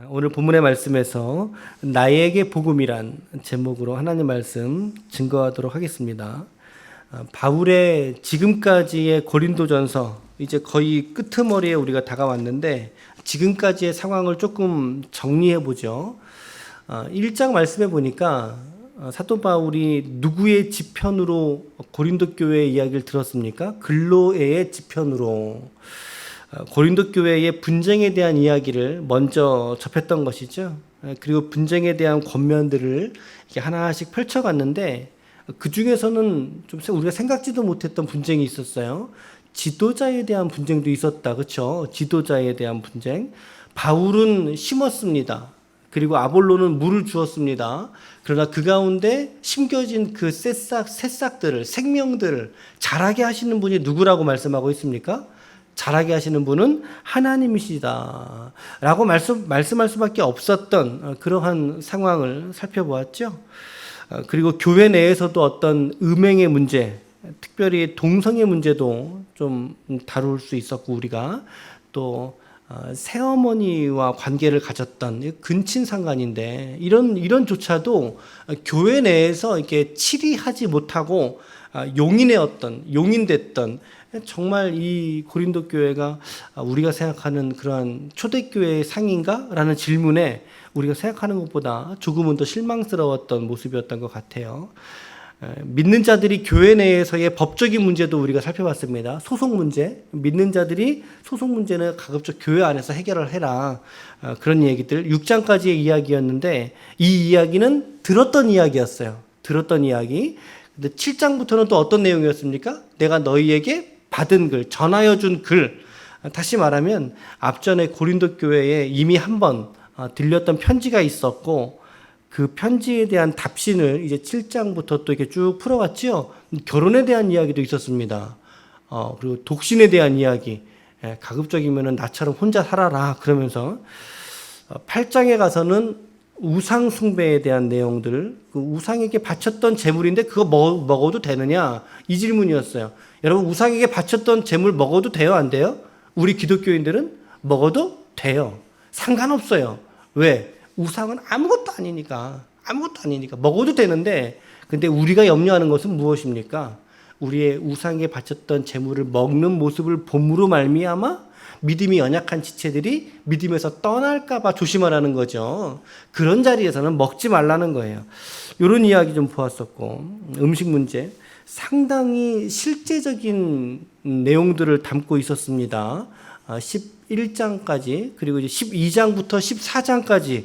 오늘 본문의 말씀에서 나에게 복음이란 제목으로 하나님 말씀 증거하도록 하겠습니다. 바울의 지금까지의 고린도전서 이제 거의 끄트머리에 우리가 다가왔는데 지금까지의 상황을 조금 정리해 보죠. 1장 말씀해 보니까 사도 바울이 누구의 지편으로 고린도 교회의 이야기를 들었습니까? 글로에의 지편으로 고린도 교회의 분쟁에 대한 이야기를 먼저 접했던 것이죠. 그리고 분쟁에 대한 권면들을 이렇게 하나씩 펼쳐갔는데 그 중에서는 좀 우리가 생각지도 못했던 분쟁이 있었어요. 지도자에 대한 분쟁도 있었다. 그렇죠? 지도자에 대한 분쟁. 바울은 심었습니다. 그리고 아볼로는 물을 주었습니다. 그러나 그 가운데 심겨진 그 새싹들을, 생명들을 자라게 하시는 분이 누구라고 말씀하고 있습니까? 자라게 하시는 분은 하나님이시다 라고 말씀할 수밖에 없었던 그러한 상황을 살펴보았죠. 그리고 교회 내에서도 어떤 음행의 문제, 특별히 동성의 문제도 좀 다룰 수 있었고, 우리가 또 새어머니와 관계를 가졌던 근친상간인데 이런조차도 교회 내에서 이렇게 치리하지 못하고 용인됐던 정말 이 고린도 교회가 우리가 생각하는 그러한 초대교회의 상인가? 라는 질문에 우리가 생각하는 것보다 조금은 더 실망스러웠던 모습이었던 것 같아요. 믿는 자들이 교회 내에서의 법적인 문제도 우리가 살펴봤습니다. 소송 문제, 믿는 자들이 소송 문제는 가급적 교회 안에서 해결을 해라. 그런 얘기들 6장까지의 이야기였는데 이 이야기는 들었던 이야기였어요. 들었던 이야기. 근데 7장부터는 또 어떤 내용이었습니까? 내가 너희에게 받은 글, 전하여 준 글. 다시 말하면 앞전에 고린도 교회에 이미 한번 들렸던 편지가 있었고 그 편지에 대한 답신을 이제 7장부터 또 이렇게 쭉 풀어왔죠. 결혼에 대한 이야기도 있었습니다. 그리고 독신에 대한 이야기. 가급적이면 나처럼 혼자 살아라. 그러면서 8장에 가서는 우상 숭배에 대한 내용들, 그 우상에게 바쳤던 제물인데 그거 먹어도 되느냐? 이 질문이었어요. 여러분, 우상에게 바쳤던 제물 먹어도 돼요? 안 돼요? 우리 기독교인들은 먹어도 돼요. 상관없어요. 왜? 우상은 아무것도 아니니까. 먹어도 되는데, 근데 우리가 염려하는 것은 무엇입니까? 우리의 우상에게 바쳤던 제물을 먹는 모습을 봄으로 말미암아 믿음이 연약한 지체들이 믿음에서 떠날까봐 조심하라는 거죠. 그런 자리에서는 먹지 말라는 거예요. 이런 이야기 좀 보았었고, 음식 문제. 상당히 실제적인 내용들을 담고 있었습니다. 11장까지, 그리고 이제 12장부터 14장까지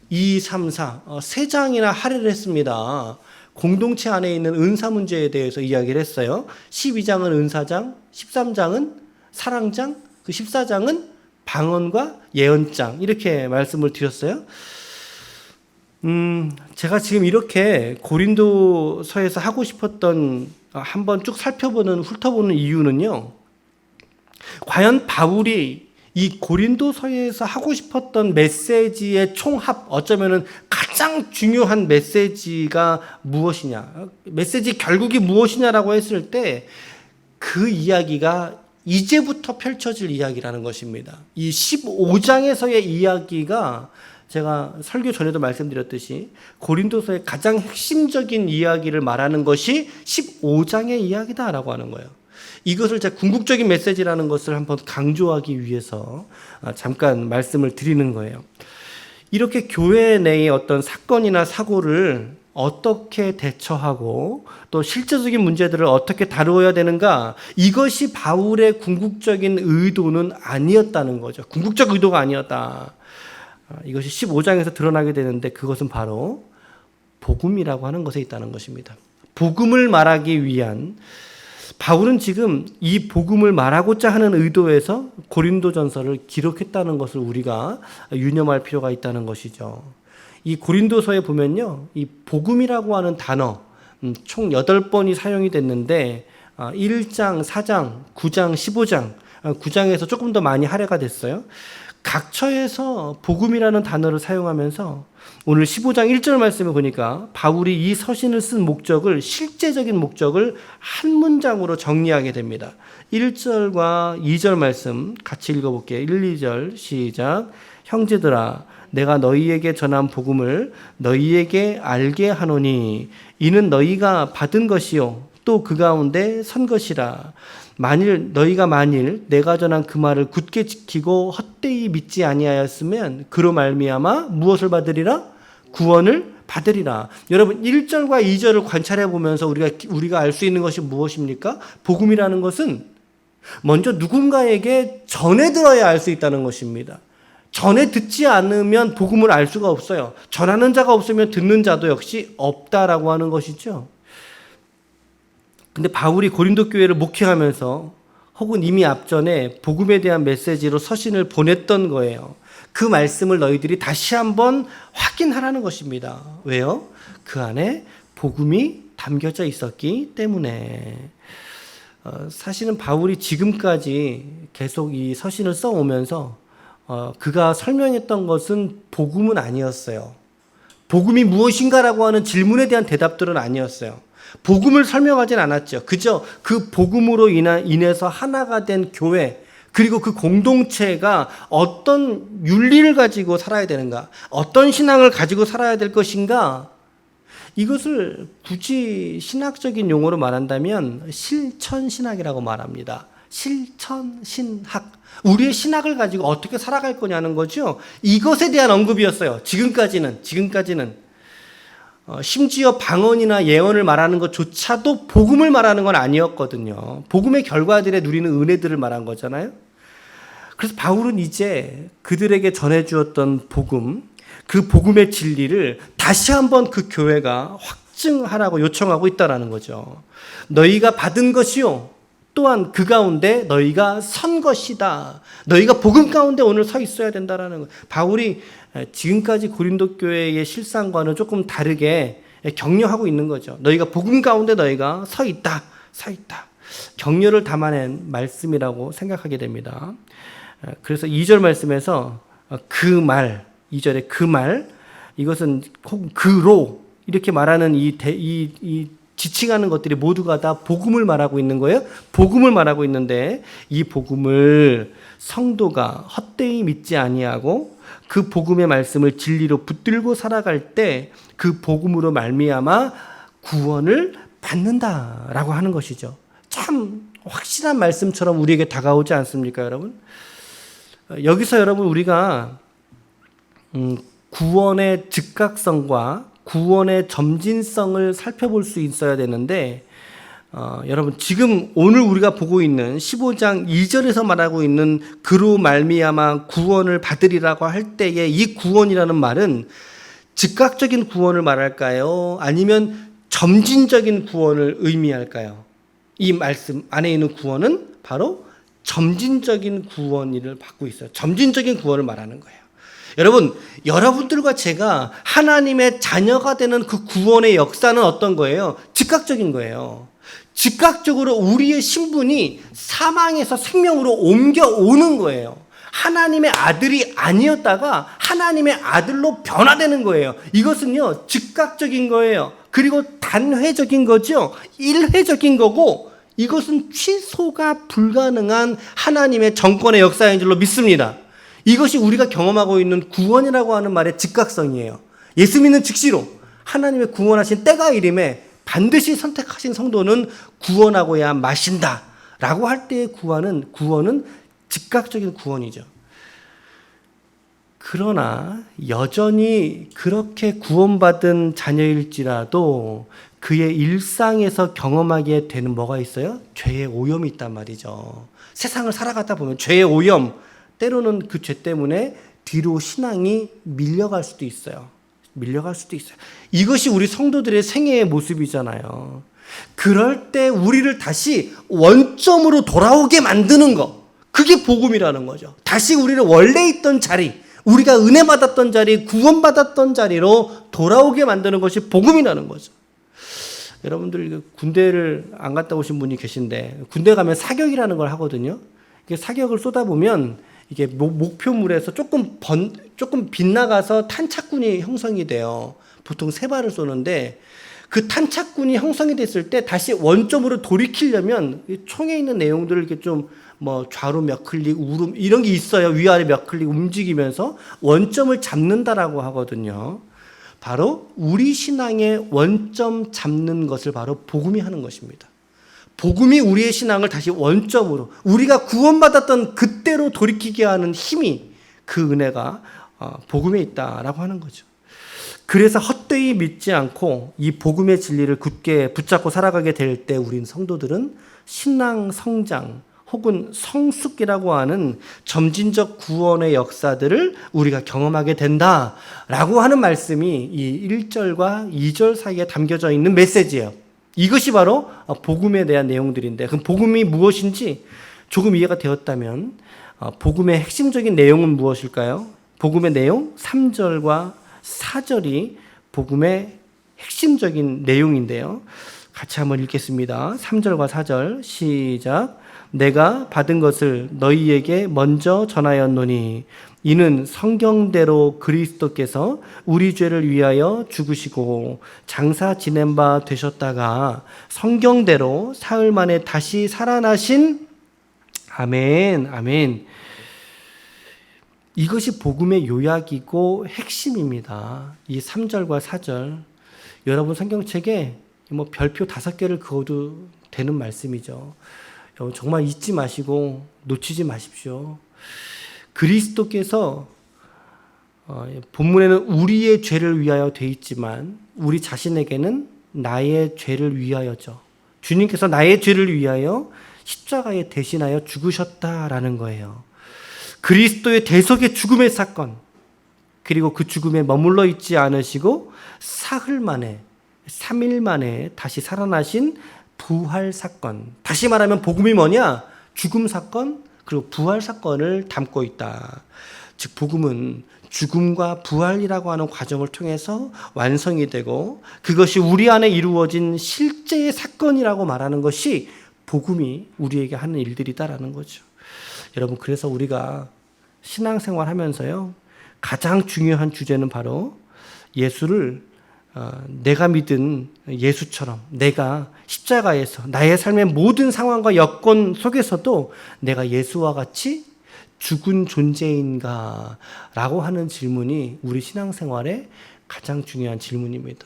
2, 3, 4, 3장이나 할애를 했습니다. 공동체 안에 있는 은사 문제에 대해서 이야기를 했어요. 12장은 은사장, 13장은 사랑장, 그 14장은 방언과 예언장, 이렇게 말씀을 드렸어요. 제가 지금 이렇게 고린도서에서 하고 싶었던 한번 쭉 훑어보는 이유는요. 과연 바울이 이 고린도서에서 하고 싶었던 메시지의 총합, 어쩌면은 가장 중요한 메시지가 무엇이냐, 메시지 결국이 무엇이냐라고 했을 때 그 이야기가 이제부터 펼쳐질 이야기라는 것입니다. 이 15장에서의 이야기가 제가 설교 전에도 말씀드렸듯이 고린도서의 가장 핵심적인 이야기를 말하는 것이 15장의 이야기다라고 하는 거예요. 이것을 제가 궁극적인 메시지라는 것을 한번 강조하기 위해서 잠깐 말씀을 드리는 거예요. 이렇게 교회 내의 어떤 사건이나 사고를 어떻게 대처하고 또 실제적인 문제들을 어떻게 다루어야 되는가, 이것이 바울의 궁극적인 의도는 아니었다는 거죠. 궁극적 의도가 아니었다. 이것이 15장에서 드러나게 되는데 그것은 바로 복음이라고 하는 것에 있다는 것입니다. 복음을 말하기 위한, 바울은 지금 이 복음을 말하고자 하는 의도에서 고린도전서를 기록했다는 것을 우리가 유념할 필요가 있다는 것이죠. 이 고린도서에 보면요, 이 복음이라고 하는 단어 총 8번이 사용이 됐는데 1장, 4장, 9장, 15장, 9장에서 조금 더 많이 할애가 됐어요. 각처에서 복음이라는 단어를 사용하면서 오늘 15장 1절 말씀을 보니까 바울이 이 서신을 쓴 목적을, 실제적인 목적을 한 문장으로 정리하게 됩니다. 1절과 2절 말씀 같이 읽어볼게요. 1, 2절 시작. 형제들아, 내가 너희에게 전한 복음을 너희에게 알게 하노니 이는 너희가 받은 것이요 또 그 가운데 선 것이라. 너희가 만일 내가 전한 그 말을 굳게 지키고 헛되이 믿지 아니하였으면 그로 말미암아 무엇을 받으리라? 구원을 받으리라. 여러분 1절과 2절을 관찰해 보면서 우리가 알 수 있는 것이 무엇입니까? 복음이라는 것은 먼저 누군가에게 전해 들어야 알 수 있다는 것입니다. 전해 듣지 않으면 복음을 알 수가 없어요. 전하는 자가 없으면 듣는 자도 역시 없다라고 하는 것이죠. 근데 바울이 고린도 교회를 목회하면서 혹은 이미 앞전에 복음에 대한 메시지로 서신을 보냈던 거예요. 그 말씀을 너희들이 다시 한번 확인하라는 것입니다. 왜요? 그 안에 복음이 담겨져 있었기 때문에. 사실은 바울이 지금까지 계속 이 서신을 써오면서 그가 설명했던 것은 복음은 아니었어요. 복음이 무엇인가라고 하는 질문에 대한 대답들은 아니었어요. 복음을 설명하진 않았죠. 그저 그 복음으로 인해서 하나가 된 교회, 그리고 그 공동체가 어떤 윤리를 가지고 살아야 되는가, 어떤 신앙을 가지고 살아야 될 것인가, 이것을 굳이 신학적인 용어로 말한다면 실천신학이라고 말합니다. 실천신학. 우리의 신학을 가지고 어떻게 살아갈 거냐는 거죠. 이것에 대한 언급이었어요. 지금까지는. 심지어 방언이나 예언을 말하는 것조차도 복음을 말하는 건 아니었거든요. 복음의 결과들에 누리는 은혜들을 말한 거잖아요. 그래서 바울은 이제 그들에게 전해주었던 복음, 그 복음의 진리를 다시 한번 그 교회가 확증하라고 요청하고 있다는 거죠. 너희가 받은 것이요 또한 그 가운데 너희가 선 것이다. 너희가 복음 가운데 오늘 서 있어야 된다라는 거. 바울이 지금까지 고린도 교회의 실상과는 조금 다르게 격려하고 있는 거죠. 너희가 복음 가운데 너희가 서 있다. 격려를 담아낸 말씀이라고 생각하게 됩니다. 그래서 2절 말씀에서 그 말, 2절에 그 말, 이것은 혹은 그로 이렇게 말하는 이 지칭하는 것들이 모두가 다 복음을 말하고 있는 거예요. 복음을 말하고 있는데 이 복음을 성도가 헛되이 믿지 아니하고 그 복음의 말씀을 진리로 붙들고 살아갈 때 그 복음으로 말미암아 구원을 받는다라고 하는 것이죠. 참 확실한 말씀처럼 우리에게 다가오지 않습니까, 여러분? 여기서 여러분 우리가 구원의 즉각성과 구원의 점진성을 살펴볼 수 있어야 되는데 여러분 지금 오늘 우리가 보고 있는 15장 2절에서 말하고 있는 그로 말미암아 구원을 받으리라고 할 때에 이 구원이라는 말은 즉각적인 구원을 말할까요? 아니면 점진적인 구원을 의미할까요? 이 말씀 안에 있는 구원은 바로 점진적인 구원을 받고 있어요. 점진적인 구원을 말하는 거예요. 여러분, 여러분들과 제가 하나님의 자녀가 되는 그 구원의 역사는 어떤 거예요? 즉각적인 거예요. 즉각적으로 우리의 신분이 사망에서 생명으로 옮겨오는 거예요. 하나님의 아들이 아니었다가 하나님의 아들로 변화되는 거예요. 이것은요, 즉각적인 거예요. 그리고 단회적인 거죠. 일회적인 거고, 이것은 취소가 불가능한 하나님의 정권의 역사인 줄로 믿습니다. 이것이 우리가 경험하고 있는 구원이라고 하는 말의 즉각성이에요. 예수 믿는 즉시로 하나님의 구원하신 때가 이름에 반드시 선택하신 성도는 구원하고야 마신다 라고 할 때의 구원은 즉각적인 구원이죠. 그러나 여전히 그렇게 구원받은 자녀일지라도 그의 일상에서 경험하게 되는 뭐가 있어요? 죄의 오염이 있단 말이죠. 세상을 살아가다 보면 죄의 오염, 때로는 그 죄 때문에 뒤로 신앙이 밀려갈 수도 있어요. 이것이 우리 성도들의 생애의 모습이잖아요. 그럴 때 우리를 다시 원점으로 돌아오게 만드는 것, 그게 복음이라는 거죠. 다시 우리를 원래 있던 자리, 우리가 은혜 받았던 자리, 구원받았던 자리로 돌아오게 만드는 것이 복음이라는 거죠. 여러분들 군대를 안 갔다 오신 분이 계신데 군대 가면 사격이라는 걸 하거든요. 이게 사격을 쏘다 보면 이게 목표물에서 조금 빗나가서 탄착군이 형성이 돼요. 보통 3발을 쏘는데 그 탄착군이 형성이 됐을 때 다시 원점으로 돌이키려면 총에 있는 내용들을 이렇게 좀 뭐 좌로 몇 클릭, 우로 이런 게 있어요. 위아래 몇 클릭 움직이면서 원점을 잡는다라고 하거든요. 바로 우리 신앙의 원점 잡는 것을 바로 복음이 하는 것입니다. 복음이 우리의 신앙을 다시 원점으로, 우리가 구원받았던 그때로 돌이키게 하는 힘이, 그 은혜가 복음에 있다라고 하는 거죠. 그래서 헛되이 믿지 않고 이 복음의 진리를 굳게 붙잡고 살아가게 될 때 우린 성도들은 신앙 성장 혹은 성숙이라고 하는 점진적 구원의 역사들을 우리가 경험하게 된다라고 하는 말씀이 이 1절과 2절 사이에 담겨져 있는 메시지예요. 이것이 바로 복음에 대한 내용들인데, 그럼 복음이 무엇인지 조금 이해가 되었다면 복음의 핵심적인 내용은 무엇일까요? 복음의 내용 3절과 4절이 복음의 핵심적인 내용인데요. 같이 한번 읽겠습니다. 3절과 4절 시작. 내가 받은 것을 너희에게 먼저 전하였노니 이는 성경대로 그리스도께서 우리 죄를 위하여 죽으시고 장사 지낸 바 되셨다가 성경대로 사흘 만에 다시 살아나신 아멘, 아멘. 이것이 복음의 요약이고 핵심입니다. 이 3절과 4절. 여러분 성경책에 뭐 별표 5개를 그어도 되는 말씀이죠. 여러분 정말 잊지 마시고 놓치지 마십시오. 그리스도께서 본문에는 우리의 죄를 위하여 돼 있지만 우리 자신에게는 나의 죄를 위하여죠. 주님께서 나의 죄를 위하여 십자가에 대신하여 죽으셨다라는 거예요. 그리스도의 대속의 죽음의 사건, 그리고 그 죽음에 머물러 있지 않으시고 사흘 만에, 3일 만에 다시 살아나신 부활 사건. 다시 말하면 복음이 뭐냐? 죽음 사건, 그리고 부활 사건을 담고 있다. 즉 복음은 죽음과 부활이라고 하는 과정을 통해서 완성이 되고 그것이 우리 안에 이루어진 실제의 사건이라고 말하는 것이 복음이 우리에게 하는 일들이다라는 거죠. 여러분, 그래서 우리가 신앙생활 하면서요, 가장 중요한 주제는 바로 예수를 내가 믿은 예수처럼 내가 십자가에서 나의 삶의 모든 상황과 여건 속에서도 내가 예수와 같이 죽은 존재인가 라고 하는 질문이 우리 신앙생활의 가장 중요한 질문입니다.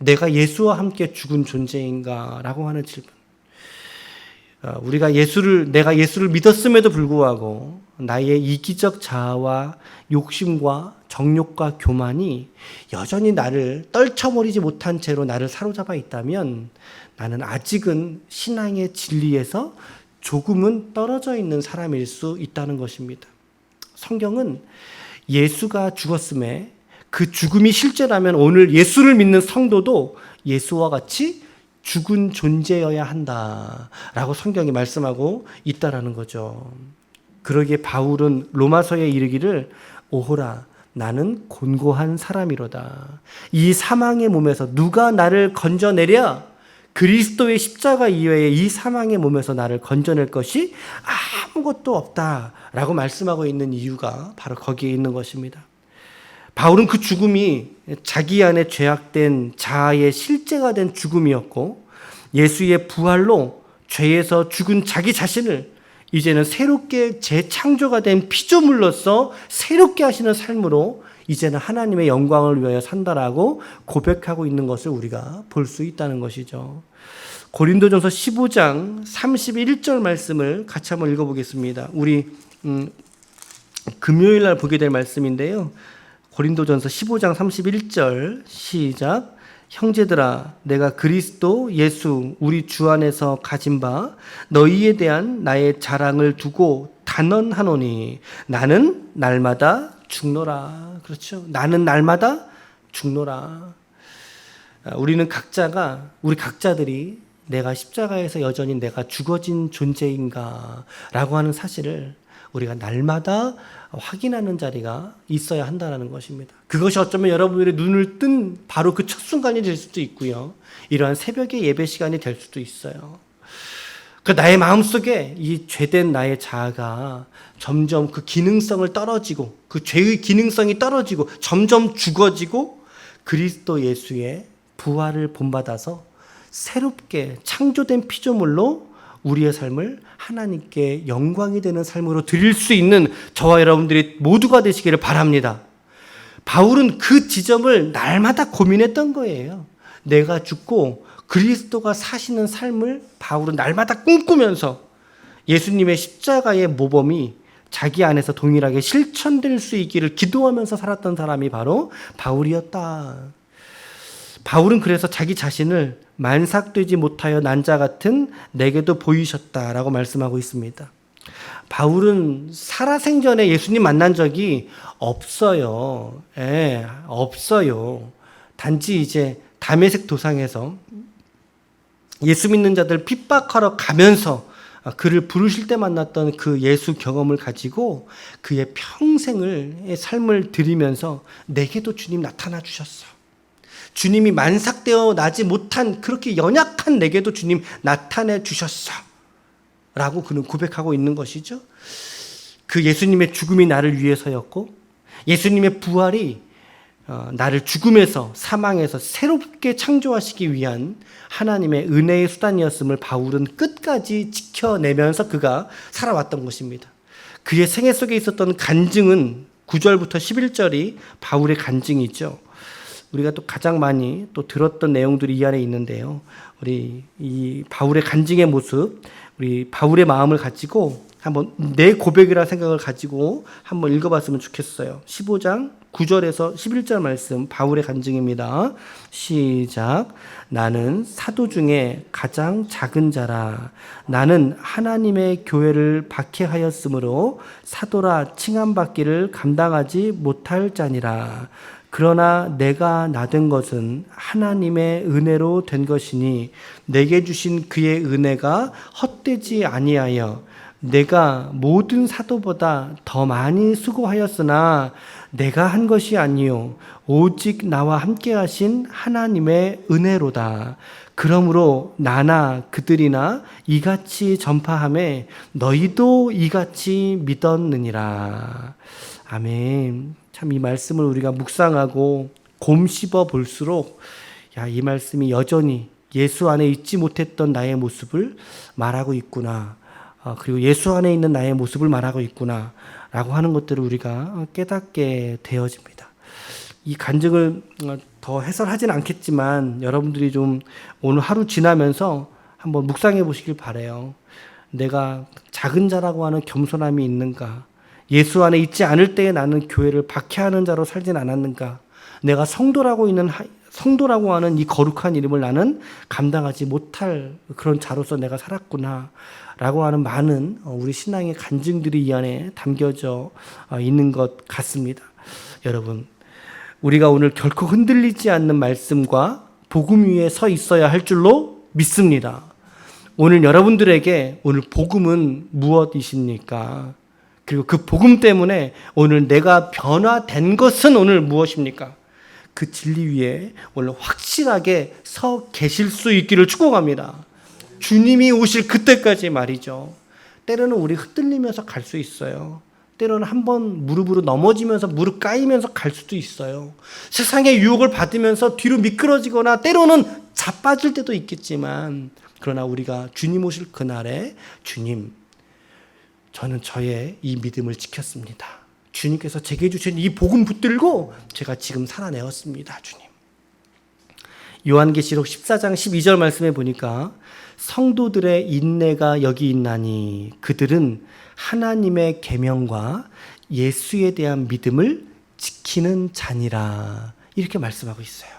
내가 예수와 함께 죽은 존재인가 라고 하는 질문. 우리가 내가 예수를 믿었음에도 불구하고 나의 이기적 자아와 욕심과 정욕과 교만이 여전히 나를 떨쳐버리지 못한 채로 나를 사로잡아 있다면 나는 아직은 신앙의 진리에서 조금은 떨어져 있는 사람일 수 있다는 것입니다. 성경은 예수가 죽었음에 그 죽음이 실제라면 오늘 예수를 믿는 성도도 예수와 같이 죽은 존재여야 한다라고 성경이 말씀하고 있다라는 거죠. 그러기에 바울은 로마서에 이르기를 오호라 나는 곤고한 사람이로다. 이 사망의 몸에서 누가 나를 건져내랴? 그리스도의 십자가 이외에 이 사망의 몸에서 나를 건져낼 것이 아무것도 없다라고 말씀하고 있는 이유가 바로 거기에 있는 것입니다. 바울은 그 죽음이 자기 안에 죄악된 자아의 실제가 된 죽음이었고 예수의 부활로 죄에서 죽은 자기 자신을 이제는 새롭게 재창조가 된 피조물로서 새롭게 하시는 삶으로 이제는 하나님의 영광을 위하여 산다라고 고백하고 있는 것을 우리가 볼 수 있다는 것이죠. 고린도전서 15장 31절 말씀을 같이 한번 읽어보겠습니다. 우리 금요일 날 보게 될 말씀인데요. 고린도전서 15장 31절 시작. 형제들아 내가 그리스도 예수 우리 주 안에서 가진 바 너희에 대한 나의 자랑을 두고 단언하노니 나는 날마다 죽노라. 그렇죠? 나는 날마다 죽노라. 우리 각자들이 내가 십자가에서 여전히 내가 죽어진 존재인가 라고 하는 사실을 우리가 날마다 확인하는 자리가 있어야 한다는 것입니다. 그것이 어쩌면 여러분들의 눈을 뜬 바로 그 첫 순간이 될 수도 있고요. 이러한 새벽의 예배 시간이 될 수도 있어요. 그 나의 마음속에 이 죄된 나의 자아가 점점 그 기능성을 떨어지고 그 죄의 기능성이 떨어지고 점점 죽어지고 그리스도 예수의 부활을 본받아서 새롭게 창조된 피조물로 우리의 삶을 하나님께 영광이 되는 삶으로 드릴 수 있는 저와 여러분들이 모두가 되시기를 바랍니다. 바울은 그 지점을 날마다 고민했던 거예요. 내가 죽고 그리스도가 사시는 삶을 바울은 날마다 꿈꾸면서 예수님의 십자가의 모범이 자기 안에서 동일하게 실천될 수 있기를 기도하면서 살았던 사람이 바로 바울이었다. 바울은 그래서 자기 자신을 만삭되지 못하여 난 자 같은 내게도 보이셨다라고 말씀하고 있습니다. 바울은 살아생전에 예수님 만난 적이 없어요. 없어요. 단지 이제 다메섹 도상에서 예수 믿는 자들 핍박하러 가면서 그를 부르실 때 만났던 그 예수 경험을 가지고 그의 평생을 삶을 드리면서 내게도 주님 나타나 주셨어. 주님이 만삭되어 나지 못한 그렇게 연약한 내게도 주님 나타내 주셨어. 라고 그는 고백하고 있는 것이죠. 그 예수님의 죽음이 나를 위해서였고 예수님의 부활이 나를 죽음에서 사망에서 새롭게 창조하시기 위한 하나님의 은혜의 수단이었음을 바울은 끝까지 지켜내면서 그가 살아왔던 것입니다. 그의 생애 속에 있었던 간증은 9절부터 11절이 바울의 간증이죠. 우리가 또 가장 많이 또 들었던 내용들이 이 안에 있는데요. 우리 이 바울의 간증의 모습, 우리 바울의 마음을 가지고 한번 내 고백이라 생각을 가지고 한번 읽어봤으면 좋겠어요. 15장 9절에서 11절 말씀 바울의 간증입니다. 시작. 나는 사도 중에 가장 작은 자라. 나는 하나님의 교회를 박해하였으므로 사도라 칭함받기를 감당하지 못할 자니라. 그러나 내가 나된 것은 하나님의 은혜로 된 것이니 내게 주신 그의 은혜가 헛되지 아니하여 내가 모든 사도보다 더 많이 수고하였으나 내가 한 것이 아니요 오직 나와 함께 하신 하나님의 은혜로다. 그러므로 나나 그들이나 이같이 전파하매 너희도 이같이 믿었느니라. 아멘. 참 이 말씀을 우리가 묵상하고 곰씹어 볼수록 이 말씀이 여전히 예수 안에 있지 못했던 나의 모습을 말하고 있구나. 그리고 예수 안에 있는 나의 모습을 말하고 있구나 라고 하는 것들을 우리가 깨닫게 되어집니다. 이 간증을 더 해설하지는 않겠지만 여러분들이 좀 오늘 하루 지나면서 한번 묵상해 보시길 바라요. 내가 작은 자라고 하는 겸손함이 있는가? 예수 안에 있지 않을 때에 나는 교회를 박해하는 자로 살진 않았는가? 내가 성도라고 하는 이 거룩한 이름을 나는 감당하지 못할 그런 자로서 내가 살았구나 라고 하는 많은 우리 신앙의 간증들이 이 안에 담겨져 있는 것 같습니다. 여러분, 우리가 오늘 결코 흔들리지 않는 말씀과 복음 위에 서 있어야 할 줄로 믿습니다. 오늘 여러분들에게 오늘 복음은 무엇이십니까? 그리고 그 복음 때문에 오늘 내가 변화된 것은 오늘 무엇입니까? 그 진리 위에 오늘 확실하게 서 계실 수 있기를 축복합니다. 주님이 오실 그때까지 말이죠. 때로는 우리 흔들리면서 갈 수 있어요. 때로는 한번 무릎으로 넘어지면서 무릎 까이면서 갈 수도 있어요. 세상의 유혹을 받으면서 뒤로 미끄러지거나 때로는 자빠질 때도 있겠지만 그러나 우리가 주님 오실 그날에 주님, 저는 저의 이 믿음을 지켰습니다. 주님께서 제게 주신 이 복음 붙들고 제가 지금 살아내었습니다. 주님. 요한계시록 14장 12절 말씀에 보니까 성도들의 인내가 여기 있나니 그들은 하나님의 계명과 예수에 대한 믿음을 지키는 자니라. 이렇게 말씀하고 있어요.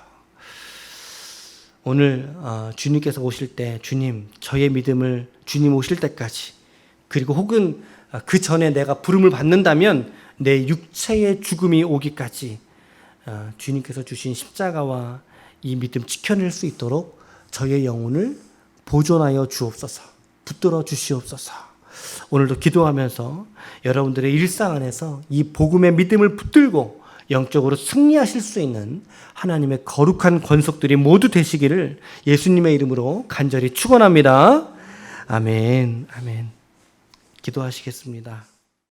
오늘 주님께서 오실 때 주님, 저의 믿음을 주님 오실 때까지 그리고 혹은 그 전에 내가 부름을 받는다면 내 육체의 죽음이 오기까지 주님께서 주신 십자가와 이 믿음 지켜낼 수 있도록 저의 영혼을 보존하여 주옵소서. 붙들어 주시옵소서. 오늘도 기도하면서 여러분들의 일상 안에서 이 복음의 믿음을 붙들고 영적으로 승리하실 수 있는 하나님의 거룩한 권속들이 모두 되시기를 예수님의 이름으로 간절히 축원합니다. 아멘. 아멘. 기도하시겠습니다.